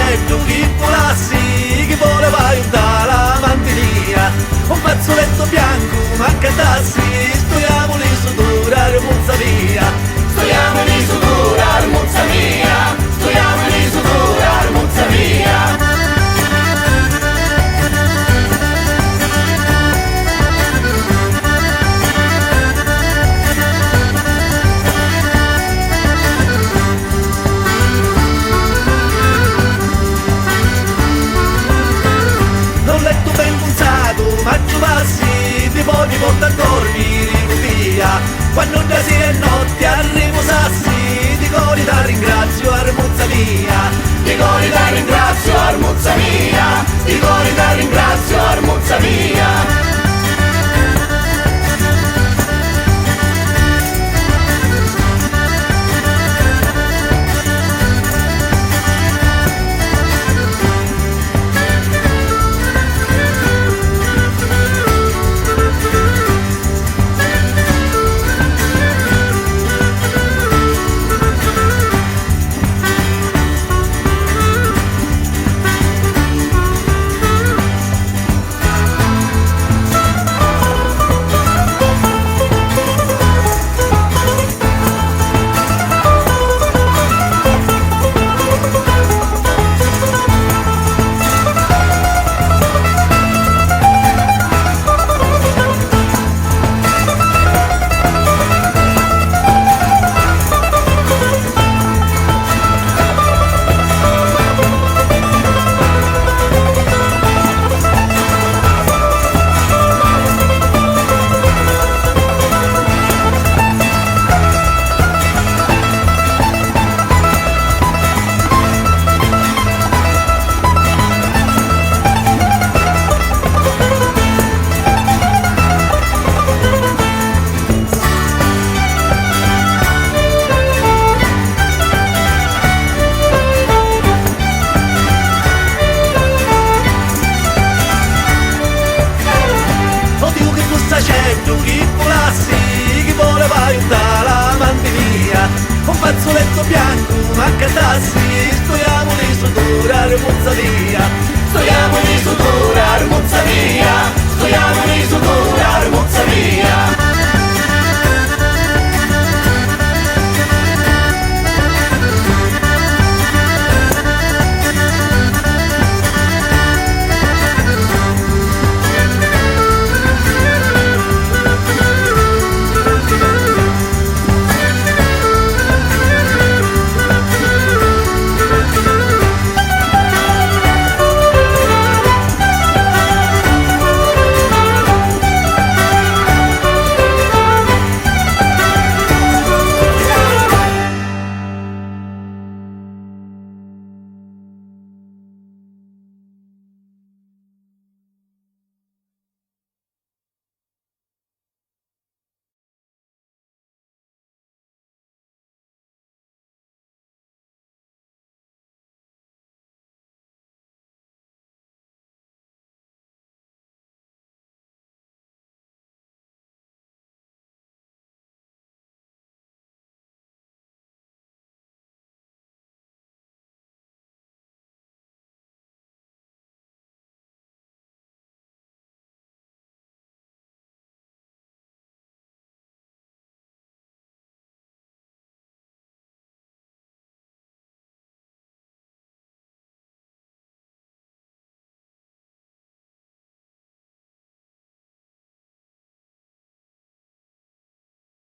scendo, chi volassi, chi voleva aiutare la mantinia, un fazzoletto bianco, manca tassi, stoiamo lì su dura, muzza via, stoiamo lì su dura, muzza via, stoiamo lì su dura, muzza via. Maggio passi, ti poi porta a dormire via. Quando già si è notte arrivo sassi, ti cori da ringrazio armuzza mia, ti cori da ringrazio armuzza mia, ti cori da ringrazio armuzza mia. Chi volassi, chi voleva aiutare la mantinia, un fazzoletto bianco, manca tassi, stoiamo lì su dura, muzza via, stoiamo lì su dura, muzza via, stoiamo lì su dura, muzza via.